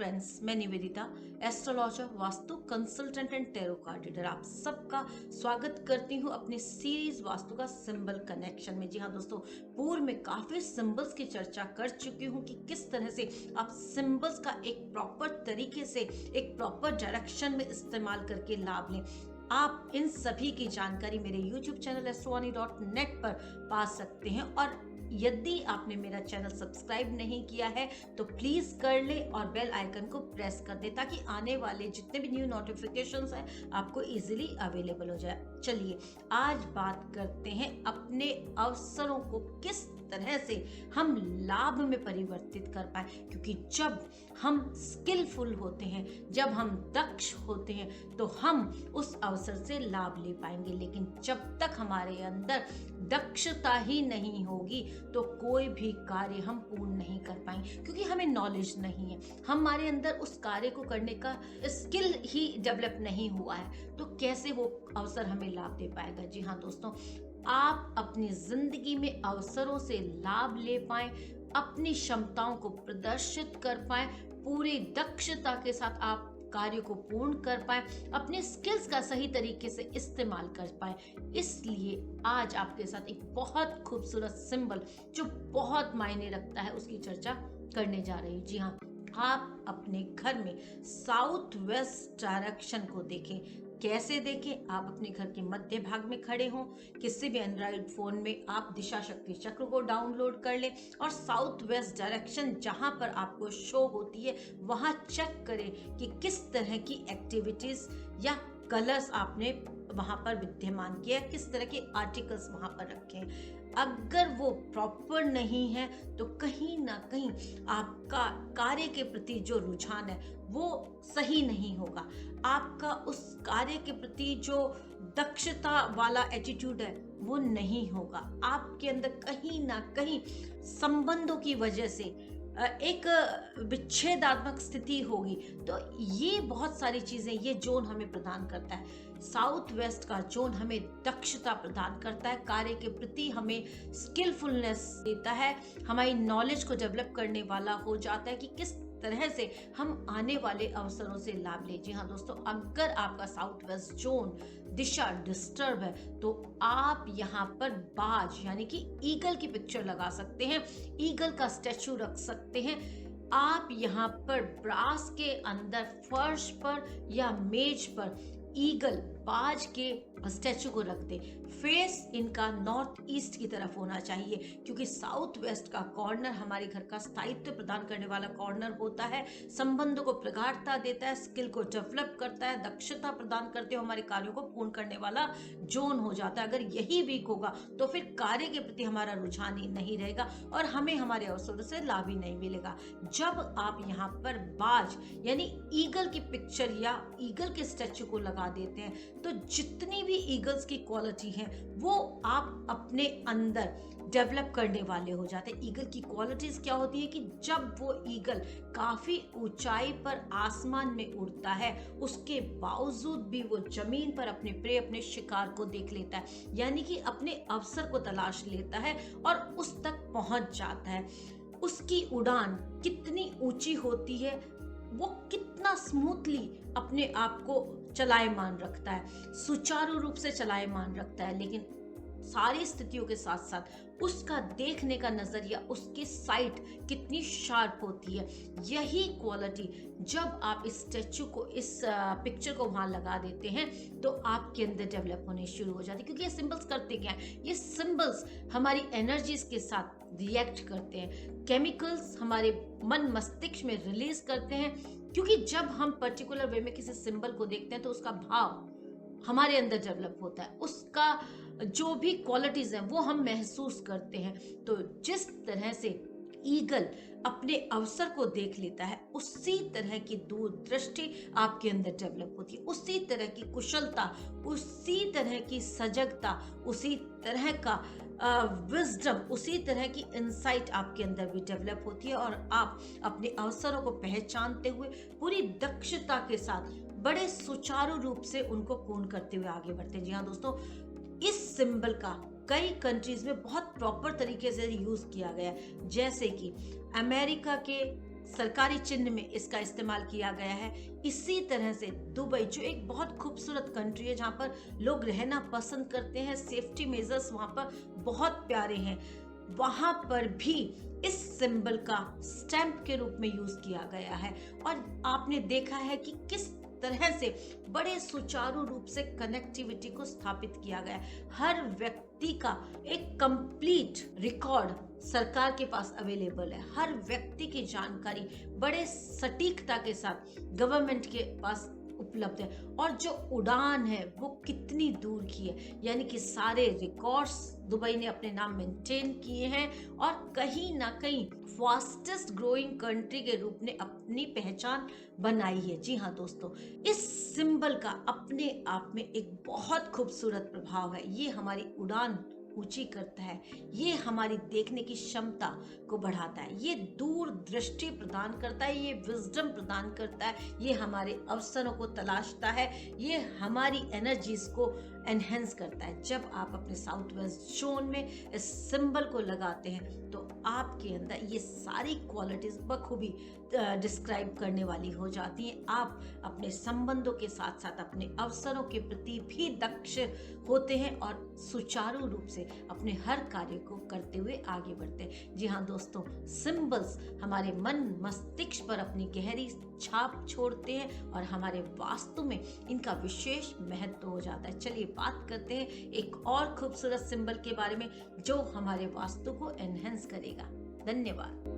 Friends, मैं Nivedita, astrologer, vastu consultant and tarot card reader, आप सबका स्वागत करती हूँ अपनी सीरीज वास्तु का सिंबल कनेक्शन में। जी हाँ दोस्तों, पूर्व में काफी सिंबल्स की चर्चा कर चुकी हूँ कि किस तरह से आप सिंबल्स का एक प्रॉपर तरीके से एक प्रॉपर डायरेक्शन में इस्तेमाल करके लाभ लें। आप इन सभी की जानकारी मेरे YouTube चैनल astrowani.net पर पा सकते हैं, और यदि आपने मेरा चैनल सब्सक्राइब नहीं किया है तो प्लीज कर ले और बेल आइकन को प्रेस कर दे, ताकि आने वाले जितने भी न्यू नोटिफिकेशंस हैं आपको इजीली अवेलेबल हो जाए। चलिए आज बात करते हैं अपने अवसरों को किस तरह से हम लाभ में परिवर्तित कर पाए, क्योंकि जब हम स्किलफुल होते हैं, जब हम दक्ष होते हैं, तो हम उस अवसर से लाभ ले पाएंगे। लेकिन जब तक हमारे अंदर दक्षता ही नहीं होगी तो कोई भी कार्य हम पूर्ण नहीं कर पाएंगे, क्योंकि हमें नॉलेज नहीं है, हमारे अंदर उस कार्य को करने का स्किल ही डेवलप नहीं हुआ है, तो कैसे वो अवसर हमें लाभ दे पाएगा। जी हाँ दोस्तों, आप अपनी जिंदगी में अवसरों से लाभ ले पाएं, अपनी क्षमताओं को प्रदर्शित कर पाएं, पूरी दक्षता के साथ आप कार्य को पूर्ण कर पाए, अपने स्किल्स का सही तरीके से इस्तेमाल कर पाए। इसलिए आज आपके साथ एक बहुत खूबसूरत सिंबल जो बहुत मायने रखता है उसकी चर्चा करने जा रही हूँ। जी हाँ, आप अपने घर में साउथ वेस्ट डायरेक्शन को देखें। कैसे देखें? आप अपने घर के मध्य भाग में खड़े हों, किसी भी एंड्रॉइड फोन में आप दिशा शक्ति चक्र को डाउनलोड कर लें और साउथ वेस्ट डायरेक्शन जहां पर आपको शो होती है वहां चेक करें कि किस तरह की एक्टिविटीज या कलर्स आपने वहां पर विद्यमान किया, किस तरह के आर्टिकल्स वहां पर रखे हैं। अगर वो प्रॉपर नहीं है तो कहीं ना कहीं आपका कार्य के प्रति जो रुझान है वो सही नहीं होगा, आपका उस कार्य के प्रति जो दक्षता वाला एटीट्यूड है वो नहीं होगा, आपके अंदर कहीं ना कहीं संबंधों की वजह से एक विच्छेदात्मक स्थिति होगी। तो ये बहुत सारी चीजें ये जोन हमें प्रदान करता है। साउथ वेस्ट का जोन हमें दक्षता प्रदान करता है, कार्य के प्रति हमें स्किलफुलनेस देता है, हमारी नॉलेज को डेवलप करने वाला हो जाता है कि किस तरह से हम आने वाले अवसरों से लाभ ले। जी हाँ दोस्तों, अगर आपका साउथ वेस्ट जोन दिशा डिस्टर्ब है तो आप यहाँ पर बाज यानी कि ईगल की पिक्चर लगा सकते हैं, ईगल का स्टैचू रख सकते हैं। आप यहाँ पर ब्रास के अंदर फर्श पर या मेज पर ईगल बाज के स्टैचू को रख दे। फेस इनका नॉर्थ ईस्ट की तरफ होना चाहिए, क्योंकि साउथ वेस्ट का कॉर्नर हमारे घर का स्थायित्व प्रदान करने वाला कॉर्नर होता है, संबंधों को प्रगाढ़ता देता है, स्किल को डेवलप करता है, दक्षता प्रदान करते हुए हमारे कार्यों को पूर्ण करने वाला जोन हो जाता है। अगर यही वीक होगा तो फिर कार्य के प्रति हमारा रुझान ही नहीं रहेगा और हमें हमारे अवसरों से लाभ ही नहीं मिलेगा। जब आप यहाँ पर बाज यानी ईगल की पिक्चर या ईगल के स्टैचू को लगा देते हैं तो जितनी भी ईगल्स की क्वालिटी है वो आप अपने अंदर डेवलप करने वाले हो जाते हैं। ईगल की क्वालिटीज क्या होती है कि जब वो ईगल काफी ऊंचाई पर आसमान में उड़ता है उसके बावजूद भी वो जमीन पर अपने प्रे अपने शिकार को देख लेता है, यानी कि अपने अवसर को तलाश लेता है और उस तक पहुंच जाता है। उसकी उड़ान कितनी ऊंची होती है, वो कितना स्मूथली अपने आप को चलायमान रखता है, सुचारू रूप से चलायमान रखता है, लेकिन सारी स्थितियों के साथ साथ उसका देखने का नजरिया, उसकी साइट कितनी शार्प होती है। यही क्वालिटी जब आप इस स्टैचू को इस पिक्चर को वहां लगा देते हैं तो आपके अंदर डेवलप होने शुरू हो जाती है। क्योंकि ये सिंबल्स करते क्या है, ये सिंबल्स हमारी एनर्जीज के साथ रिएक्ट करते हैं, केमिकल्स हमारे मन मस्तिष्क में रिलीज करते हैं, क्योंकि जब हम पर्टिकुलर वे में किसी सिंबल को देखते हैं तो उसका भाव हमारे अंदर डेवलप होता है, उसका जो भी क्वालिटीज हैं वो हम महसूस करते हैं। तो जिस तरह से ईगल अपने अवसर को देख लेता है उसी तरह की दूरदृष्टि आपके अंदर डेवलप होती है, उसी तरह की कुशलता, उसी तरह की सजगता, उसी तरह का विजडम, उसी तरह की इंसाइट आपके अंदर भी डेवलप होती है और आप अपने अवसरों को पहचानते हुए पूरी दक्षता के साथ बड़े सुचारू रूप से उनको पूर्ण करते हुए आगे बढ़ते हैं। जी हाँ दोस्तों, इस सिंबल का कई कंट्रीज में बहुत प्रॉपर तरीके से यूज किया गया है, जैसे कि अमेरिका के सरकारी चिन्ह में इसका इस्तेमाल किया गया है। इसी तरह से दुबई जो एक बहुत खूबसूरत कंट्री है, जहाँ पर लोग रहना पसंद करते हैं, सेफ्टी मेजर्स वहाँ पर बहुत प्यारे हैं, वहाँ पर भी इस सिंबल का स्टैंप के रूप में यूज किया गया है। और आपने देखा है कि किस तरह से बड़े सुचारू रूप से कनेक्टिविटी को स्थापित किया गया है। हर व्यक्ति का एक कंप्लीट रिकॉर्ड सरकार के पास अवेलेबल है। हर व्यक्ति की जानकारी बड़े सटीकता के साथ गवर्नमेंट के पास उपलब्ध है। और जो उड़ान है वो कितनी दूर की है, यानी कि सारे रिकॉर्ड्स दुबई ने अपने नाम मेंटेन किए हैं और कहीं ना कहीं फास्टेस्ट ग्रोइंग कंट्री के रूप में अपनी पहचान बनाई है। जी हाँ दोस्तों, इस सिंबल का अपने आप में एक बहुत खूबसूरत प्रभाव है। ये हमारी उड़ान ऊंची करता है, ये हमारी देखने की क्षमता को बढ़ाता है, ये दूर दृष्टि प्रदान करता है, ये विजडम प्रदान करता है, ये हमारे अवसरों को तलाशता है, ये हमारी एनर्जीज को एनहेंस करता है। जब आप अपने साउथ वेस्ट जोन में इस सिंबल को लगाते हैं तो आपके अंदर ये सारी क्वालिटीज बखूबी डिस्क्राइब करने वाली हो जाती हैं। आप अपने संबंधों के साथ साथ अपने अवसरों के प्रति भी दक्ष होते हैं और सुचारू रूप से अपने हर कार्य को करते हुए आगे बढ़ते हैं। जी हाँ दोस्तों, सिंबल्स हमारे मन मस्तिष्क पर अपनी गहरी छाप छोड़ते हैं और हमारे वास्तु में इनका विशेष महत्व हो जाता है। चलिए बात करते हैं एक और खूबसूरत सिंबल के बारे में जो हमारे वास्तु को एनहेंस करेगा। धन्यवाद।